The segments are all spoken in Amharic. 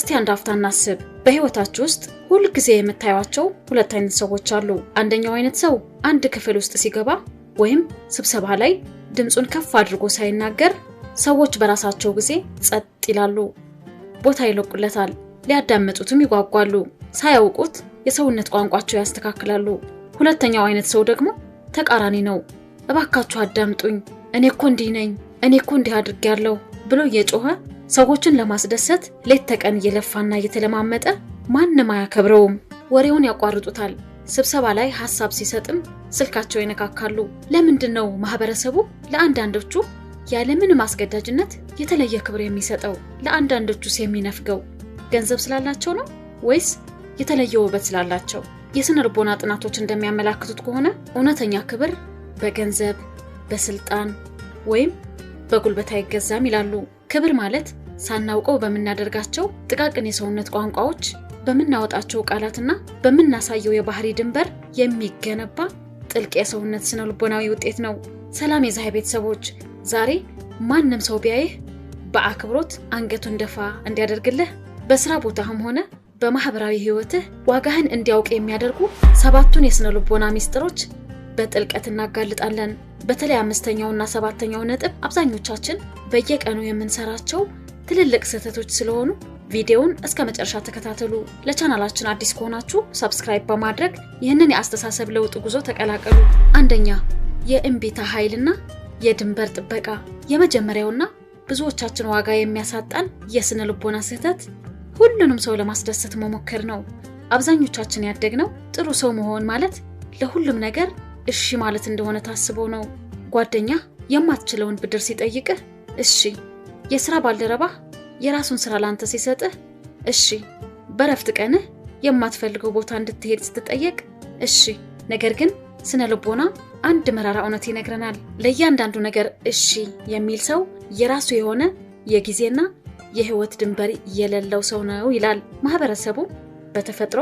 እስቲ አንድ አፍታ እናስብ። በህይወታችሁ ውስጥ ሁሉ ጊዜ የምታዩዋቸው ሁለት አይነት ሰዎች አሉ። አንደኛው አይነት ሰው አንድ ክፍል ውስጥ ሲገባ ወይም ስብሰባ ላይ ድምጹን ከፍ አድርጎ ሳይናገር ሰዎች በራሳቸው ጊዜ ጸጥ ይላሉ፣ ቦታ ይለቁለታል፣ ሊያዳምጡትም ይጓጓሉ፣ ሳያውቁት የሰውነት ቋንቋቸው ያስተካክላሉ። ሁለተኛው አይነት ሰው ደግሞ ተቃራኒ ነው። እባካችሁ አዳምጡኝ፣ እኔ እኮ እንዲህ ነኝ፣ እኔ እኮ እንዲህ አድርጌያለሁ ብሎ እየጮኸ ሰዎችን ለማስደሰት ሌት ተቀን እየለፋና እየተለማመጠ ማንንም አያከብረውም። ወሬውን ያቋርጡታል። ስብሰባ ላይ ሐሳብ ሲሰጥም ስልካቸው ይነካካሉ። ለምንድነው ማህበረሰቡ ለአንዳንዶቹ ያለምንም አስገዳጅነት የተለየ ክብር የሚሰጠው? ለአንዳንዶቹስ የሚነፍገው ገንዘብ ስላላቸው ነው ወይስ የተለየ ውበት ስላላቸው? የስነ ልቦና ጥናቶች እንደሚያመላክቱት ከሆነ እውነተኛ ክብር በገንዘብ፣ በስልጣን ወይም በጉልበት አይገዛም ይላሉ። ክብር ማለት ሳናውቀው በመናደርጋቸው ጥቃቅን የሰውነት ቋንቋዎች፣ በመናወጣቸው ቃላትና በመናሳየው የባህሪ ድንበር የሚገነባ ጥልቅ የሰውነት ስነ ልቦናዊ ውጤት ነው። ሰላም የዛይ ቤተሰቦች፣ ዛሬ ማንንም ሰው ቢያይህ በአክብሮት አንገቱን ደፋ እንዲያደርግልህ፣ በስራ ቦታህም ሆነ በማህበራዊ ህይወትህ ዋጋህን እንዲያውቅ የሚያደርጉ 7ቱን የስነ ልቦና ሚስጥሮች በጥልቀት እናጋልጣለን። በተለይ 5ኛውና 7ኛው ነጥብ አብዛኞቻችን በየቀኑ የምንሰራቸው ትልልቅ ስህተቶች ስለሆኑ ቪዲዮውን እስከ መጨረሻ ተከታተሉ። ለቻናላችን አዲስ ከሆናችሁ ሰብስክራይብ በማድረግ ይህንን የአስተሳሰብ ለውጥ ጉዞ ተቀላቀሉ። አንደኛ፣ የእምቢታ ኃይልና የድንበር ጥበቃ። የመጀመሪያውና ብዙዎቻችን ዋጋ የሚያሳጣን የስነ ልቦና ስህተት ሁሉንም ሰው ለማስደሰት መሞከር ነው። አብዛኞቻችን ያደግነው ጥሩ ሰው መሆን ማለት ለሁሉም ነገር እሺ ማለት እንደሆነ ታስቦ ነው። ጓደኛ የማትችለውን ብድር ሲጠይቅህ እሺ፣ የሥራ ባልደረባ የራሱን ሥራ ላንተ ሲሰጥህ እሺ፣ በረፍት ቀንህ የማትፈልገው ቦታ እንድትሄድ ስትጠየቅ እሺ። ነገር ግን ስነ ልቦና አንድ መራራ እውነት ይነግረናል። ለእያንዳንዱ ነገር እሺ የሚል ሰው የራሱ የሆነ የጊዜና የህይወት ድንበር የሌለው ሰው ነው ይላል። ማህበረሰቡ በተፈጥሮ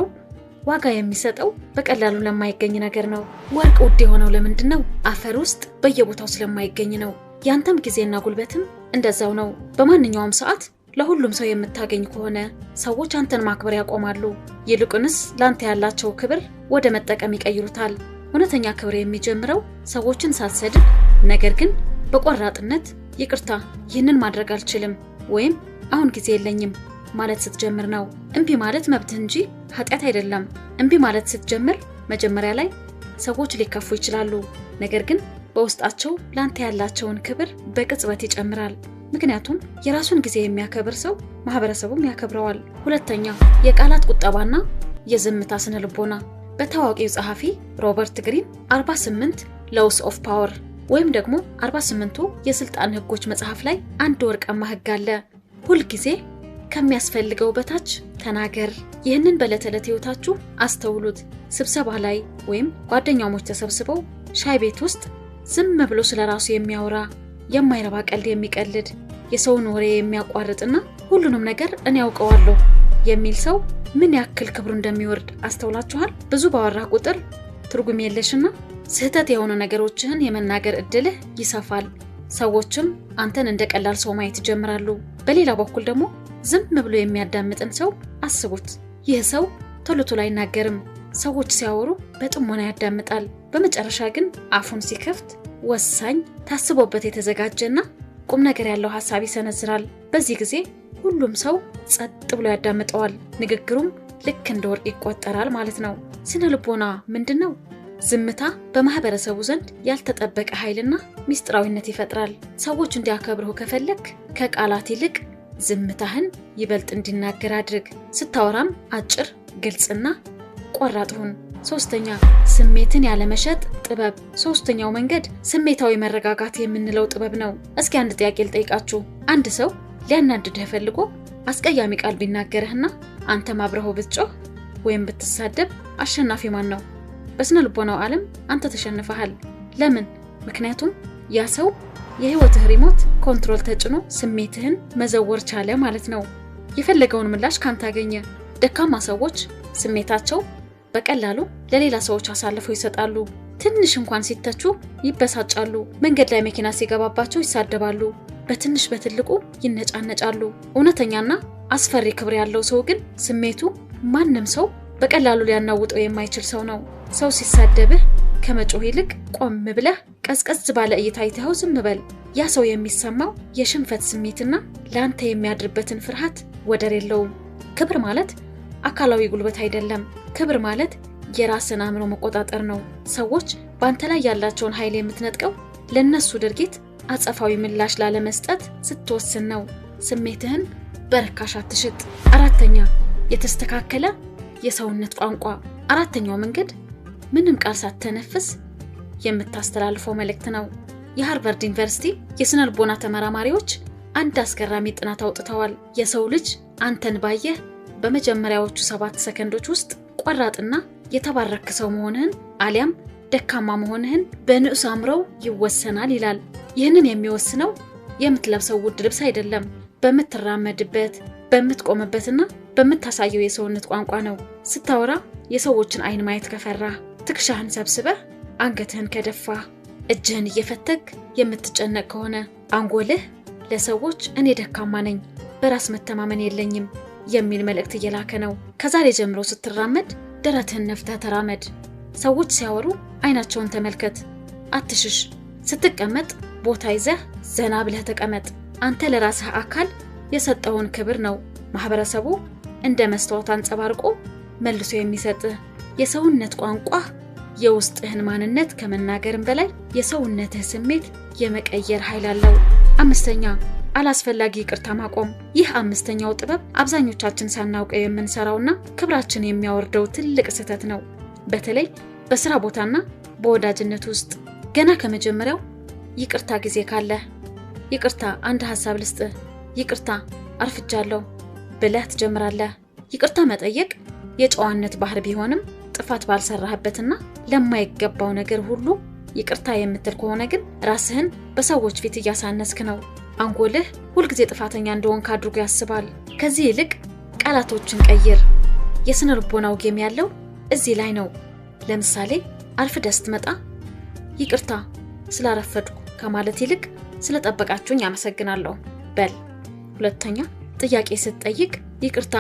ዋጋ የሚሰጠው በቀላሉ ለማይገኝ ነገር ነው። ወርቅ ውድ የሆነው ለምንድን ነው? አፈር ውስጥ በየቦታው ስለማይገኝ ነው። ያንተም ጊዜና ጉልበትም እንደዛው ነው። በማንኛውም ሰዓት ለሁሉም ሰው የምታገኝ ከሆነ ሰዎች አንተን ማክበር ያቆማሉ። ይልቁንስ ላንተ ያላቸው ክብር ወደ መጠቀም ይቀይሩታል። እውነተኛ ክብር የሚጀምረው ሰዎችን ሳትሰድብ፣ ነገር ግን በቆራጥነት ይቅርታ፣ ይህንን ማድረግ አልችልም ወይም አሁን ጊዜ የለኝም ማለት ስትጀምር ነው። እምቢ ማለት መብትህ እንጂ ኃጢያት አይደለም። እምቢ ማለት ስትጀምር መጀመሪያ ላይ ሰዎች ሊከፉ ይችላሉ፣ ነገር ግን በውስጣቸው ላንተ ያላቸውን ክብር በቅጽበት ይጨምራል። ምክንያቱም የራሱን ጊዜ የሚያከብር ሰው ማህበረሰቡም ያከብረዋል። ሁለተኛ፣ የቃላት ቁጠባና የዝምታ ስነ ልቦና። በታዋቂው ጸሐፊ ሮበርት ግሪን 48 ሎውስ ኦፍ ፓወር ወይም ደግሞ 48ቱ የስልጣን ህጎች መጽሐፍ ላይ አንድ ወርቃማ ህግ አለ። ሁል ጊዜ ከሚያስፈልገው በታች ተናገር። ይህንን በዕለት ተዕለት ህይወታችሁ አስተውሉት። ስብሰባ ላይ ወይም ጓደኛሞች ተሰብስበው ሻይ ቤት ውስጥ ዝም ብሎ ስለራሱ የሚያወራ፣ የማይረባ ቀልድ የሚቀልድ፣ የሰውን ወሬ የሚያቋርጥና ሁሉንም ነገር እኔ ያውቀዋለሁ የሚል ሰው ምን ያክል ክብሩ እንደሚወርድ አስተውላችኋል? ብዙ ባወራ ቁጥር ትርጉም የለሽና ስህተት የሆኑ ነገሮችህን የመናገር እድልህ ይሰፋል። ሰዎችም አንተን እንደ ቀላል ሰው ማየት ይጀምራሉ። በሌላ በኩል ደግሞ ዝም ብሎ የሚያዳምጥን ሰው አስቡት። ይህ ሰው ቶሎ ቶሎ አይናገርም። ሰዎች ሲያወሩ በጥሞና ያዳምጣል። በመጨረሻ ግን አፉን ሲከፍት ወሳኝ፣ ታስቦበት የተዘጋጀና ቁም ነገር ያለው ሐሳብ ይሰነዝራል። በዚህ ጊዜ ሁሉም ሰው ጸጥ ብሎ ያዳምጠዋል። ንግግሩም ልክ እንደ ወርቅ ይቆጠራል ማለት ነው። ስነ ልቦና ምንድነው? ዝምታ በማህበረሰቡ ዘንድ ያልተጠበቀ ኃይልና ሚስጥራዊነት ይፈጥራል። ሰዎች እንዲያከብሩህ ከፈለክ ከቃላት ይልቅ ዝምታህን ይበልጥ እንዲናገር አድርግ። ስታወራም አጭር፣ ግልጽና ቆራጥ ሁን። ሶስተኛ፣ ስሜትን ያለመሸጥ ጥበብ። ሶስተኛው መንገድ ስሜታዊ መረጋጋት የምንለው ጥበብ ነው። እስኪ አንድ ጥያቄ ልጠይቃችሁ። አንድ ሰው ሊያናድድህ ፈልጎ አስቀያሚ ቃል ቢናገርህና አንተም አብረኸው ብትጮህ ወይም ብትሳደብ አሸናፊ ማን ነው? በስነ ልቦናው ዓለም አንተ ተሸንፈሃል። ለምን? ምክንያቱም ያ ሰው የህይወትህ ሪሞት ኮንትሮል ተጭኖ ስሜትህን መዘወር ቻለ ማለት ነው። የፈለገውን ምላሽ ካንተ አገኘ። ደካማ ሰዎች ስሜታቸው በቀላሉ ለሌላ ሰዎች አሳልፈው ይሰጣሉ። ትንሽ እንኳን ሲተቹ ይበሳጫሉ። መንገድ ላይ መኪና ሲገባባቸው ይሳደባሉ። በትንሽ በትልቁ ይነጫነጫሉ። እውነተኛና አስፈሪ ክብር ያለው ሰው ግን ስሜቱ ማንም ሰው በቀላሉ ሊያናውጠው የማይችል ሰው ነው። ሰው ሲሳደብህ ከመጮህ ይልቅ ቆም ብለህ ቀዝቀዝ ባለ እይታ አይተኸው ዝም በል። ያ ሰው የሚሰማው የሽንፈት ስሜትና ላንተ የሚያድርበትን ፍርሃት ወደር የለውም። ክብር ማለት አካላዊ ጉልበት አይደለም። ክብር ማለት የራስን አእምሮ መቆጣጠር ነው። ሰዎች በአንተ ላይ ያላቸውን ኃይል የምትነጥቀው ለነሱ ድርጊት አጸፋዊ ምላሽ ላለመስጠት ስትወስን ነው። ስሜትህን በርካሽ አትሽጥ። አራተኛ የተስተካከለ የሰውነት ቋንቋ። አራተኛው መንገድ ምንም ቃል ሳትተነፍስ የምታስተላልፈው መልእክት ነው። የሃርቫርድ ዩኒቨርሲቲ የስነ ልቦና ተመራማሪዎች አንድ አስገራሚ ጥናት አውጥተዋል። የሰው ልጅ አንተን ባየህ በመጀመሪያዎቹ 7 ሰከንዶች ውስጥ ቆራጥና የተባረክ ሰው መሆንህን አሊያም ደካማ መሆንህን በንዑስ አእምሮው ይወሰናል ይላል። ይህንን የሚወስነው የምትለብሰው ውድ ልብስ አይደለም፣ በምትራመድበት፣ በምትቆምበትና በምታሳየው የሰውነት ቋንቋ ነው። ስታወራ የሰዎችን አይን ማየት ከፈራህ፣ ትከሻህን ሰብስበህ አንገትህን ከደፋህ፣ እጅህን እየፈተክ የምትጨነቅ ከሆነ አንጎልህ ለሰዎች እኔ ደካማ ነኝ፣ በራስ መተማመን የለኝም የሚል መልእክት እየላከ ነው። ከዛሬ ጀምሮ ስትራመድ ደረትህን ነፍተህ ተራመድ። ሰዎች ሲያወሩ አይናቸውን ተመልከት፣ አትሽሽ። ስትቀመጥ ቦታ ይዘህ ዘና ብለህ ተቀመጥ። አንተ ለራስህ አካል የሰጠውን ክብር ነው ማህበረሰቡ እንደ መስታወት አንጸባርቆ መልሶ የሚሰጥህ። የሰውነት ቋንቋ የውስጥህን ማንነት ከመናገርም በላይ የሰውነትህ ስሜት የመቀየር ኃይል አለው። አምስተኛ አላስፈላጊ ይቅርታ ማቆም። ይህ አምስተኛው ጥበብ አብዛኞቻችን ሳናውቀው የምንሰራውና ክብራችን የሚያወርደው ትልቅ ስህተት ነው። በተለይ በስራ ቦታና በወዳጅነት ውስጥ ገና ከመጀመሪያው ይቅርታ ጊዜ ካለ ይቅርታ አንድ ሐሳብ ልስጥህ፣ ይቅርታ አርፍጃለሁ ብለህ ትጀምራለህ። ይቅርታ መጠየቅ የጨዋነት ባህር ቢሆንም ጥፋት ባልሰራህበትና ለማይገባው ነገር ሁሉ ይቅርታ የምትል ከሆነ ግን ራስህን በሰዎች ፊት እያሳነስክ ነው። አንጎልህ ሁልጊዜ ጥፋተኛ እንደሆንክ አድርጎ ያስባል። ከዚህ ይልቅ ቃላቶችን ቀይር። የስነ ልቦናው ጌም ያለው እዚህ ላይ ነው። ለምሳሌ አርፍደህ ስትመጣ ይቅርታ ስላረፈድኩ ከማለት ይልቅ ስለጠበቃችሁኝ አመሰግናለሁ በል። ሁለተኛ ጥያቄ ስትጠይቅ ይቅርታ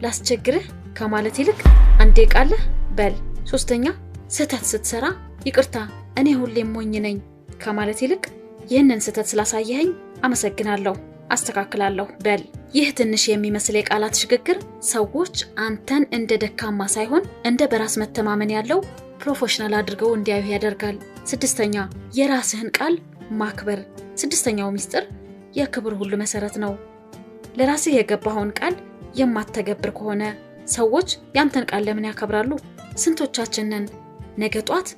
ላስቸግርህ ከማለት ይልቅ አንዴ ቃልህ በል። ሶስተኛ ስህተት ስትሰራ ይቅርታ እኔ ሁሌም ሞኝ ነኝ ከማለት ይልቅ ይህንን ስህተት ስላሳየኸኝ አመሰግናለሁ አስተካክላለሁ በል። ይህ ትንሽ የሚመስል የቃላት ሽግግር ሰዎች አንተን እንደ ደካማ ሳይሆን እንደ በራስ መተማመን ያለው ፕሮፌሽናል አድርገው እንዲያዩ ያደርጋል። ስድስተኛ የራስህን ቃል ማክበር። ስድስተኛው ሚስጥር የክብር ሁሉ መሰረት ነው። ለራስህ የገባኸውን ቃል የማትተገብር ከሆነ ሰዎች ያንተን ቃል ለምን ያከብራሉ? ስንቶቻችንን ነገ ጧት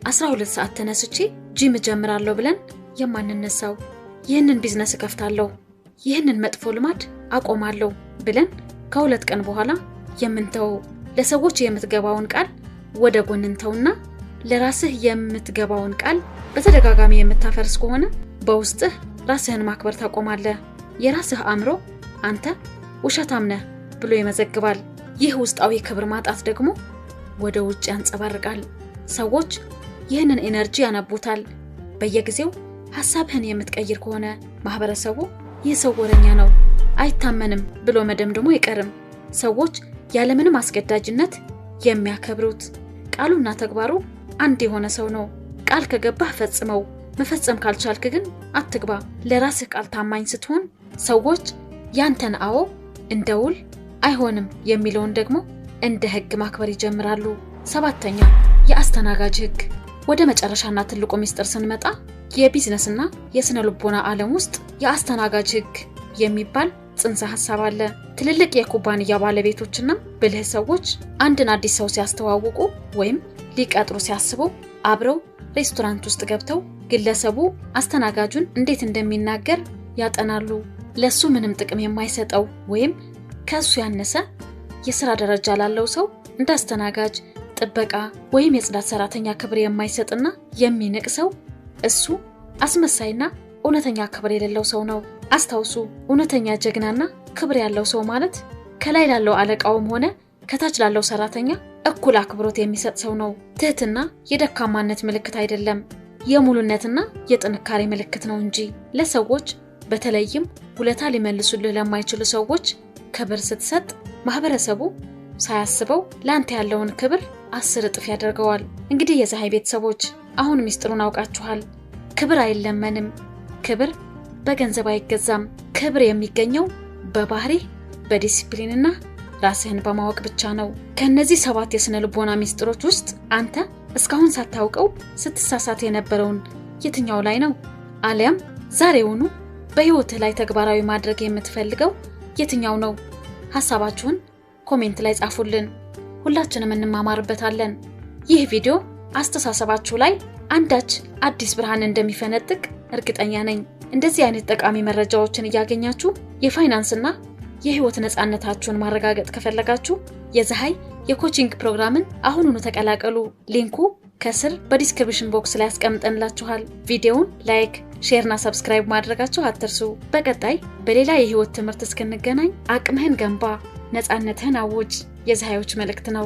12 ሰዓት ተነስቼ ጂም ጀምራለሁ ብለን የማንነሳው፣ ይህንን ቢዝነስ እከፍታለሁ፣ ይህንን መጥፎ ልማድ አቆማለሁ ብለን ከሁለት ቀን በኋላ የምንተው። ለሰዎች የምትገባውን ቃል ወደ ጎን እንተውና ለራስህ የምትገባውን ቃል በተደጋጋሚ የምታፈርስ ከሆነ በውስጥህ ራስህን ማክበር ታቆማለህ። የራስህ አእምሮ አንተ ውሸታም ነህ ብሎ ይመዘግባል። ይህ ውስጣዊ ክብር ማጣት ደግሞ ወደ ውጭ ያንጸባርቃል። ሰዎች ይህንን ኤነርጂ ያነቡታል። በየጊዜው ሐሳብህን የምትቀይር ከሆነ ማህበረሰቡ ይህ ሰው ወረኛ ነው፣ አይታመንም ብሎ መደምደሙ አይቀርም። ሰዎች ያለምንም አስገዳጅነት የሚያከብሩት ቃሉና ተግባሩ አንድ የሆነ ሰው ነው። ቃል ከገባህ ፈጽመው፣ መፈጸም ካልቻልክ ግን አትግባ። ለራስህ ቃል ታማኝ ስትሆን ሰዎች ያንተን አዎ እንደ ውል አይሆንም የሚለውን ደግሞ እንደ ህግ ማክበር ይጀምራሉ። ሰባተኛ የአስተናጋጅ ህግ። ወደ መጨረሻና ትልቁ ሚስጥር ስንመጣ የቢዝነስና የስነ ልቦና ዓለም ውስጥ የአስተናጋጅ ህግ የሚባል ጽንሰ ሐሳብ አለ። ትልልቅ የኩባንያ ባለቤቶችና ብልህ ሰዎች አንድን አዲስ ሰው ሲያስተዋውቁ ወይም ሊቀጥሩ ሲያስቡ አብረው ሬስቶራንት ውስጥ ገብተው ግለሰቡ አስተናጋጁን እንዴት እንደሚናገር ያጠናሉ። ለሱ ምንም ጥቅም የማይሰጠው ወይም ከሱ ያነሰ የሥራ ደረጃ ላለው ሰው እንደ አስተናጋጅ፣ ጥበቃ ወይም የጽዳት ሰራተኛ ክብር የማይሰጥና የሚንቅ ሰው እሱ አስመሳይና እውነተኛ ክብር የሌለው ሰው ነው። አስታውሱ፣ እውነተኛ ጀግናና ክብር ያለው ሰው ማለት ከላይ ላለው አለቃውም ሆነ ከታች ላለው ሰራተኛ እኩል አክብሮት የሚሰጥ ሰው ነው። ትህትና የደካማነት ምልክት አይደለም፣ የሙሉነትና የጥንካሬ ምልክት ነው እንጂ። ለሰዎች በተለይም ውለታ ሊመልሱልህ ለማይችሉ ሰዎች ክብር ስትሰጥ ማህበረሰቡ ሳያስበው ላንተ ያለውን ክብር 10 እጥፍ ያደርገዋል። እንግዲህ የፀሐይ ቤተሰቦች አሁን ሚስጥሩን አውቃችኋል። ክብር አይለመንም። ክብር በገንዘብ አይገዛም። ክብር የሚገኘው በባህሪ በዲሲፕሊንና ራስህን በማወቅ ብቻ ነው። ከነዚህ 7 የስነ ልቦና ሚስጥሮች ውስጥ አንተ እስካሁን ሳታውቀው ስትሳሳት የነበረውን የትኛው ላይ ነው? አሊያም ዛሬውኑ በህይወትህ ላይ ተግባራዊ ማድረግ የምትፈልገው የትኛው ነው? ሐሳባችሁን ኮሜንት ላይ ጻፉልን። ሁላችንም እንማማርበታለን። ይህ ቪዲዮ አስተሳሰባችሁ ላይ አንዳች አዲስ ብርሃን እንደሚፈነጥቅ እርግጠኛ ነኝ። እንደዚህ አይነት ጠቃሚ መረጃዎችን እያገኛችሁ የፋይናንስና የህይወት ነፃነታችሁን ማረጋገጥ ከፈለጋችሁ የፀሐይ የኮቺንግ ፕሮግራምን አሁኑኑ ተቀላቀሉ። ሊንኩ ከስር በዲስክሪፕሽን ቦክስ ላይ አስቀምጠንላችኋል። ቪዲዮውን ላይክ፣ ሼር እና ሰብስክራይብ ማድረጋችሁ አትርሱ። በቀጣይ በሌላ የህይወት ትምህርት እስክንገናኝ አቅምህን ገንባ፣ ነፃነትህን አውጅ የፀሐዮች መልእክት ነው።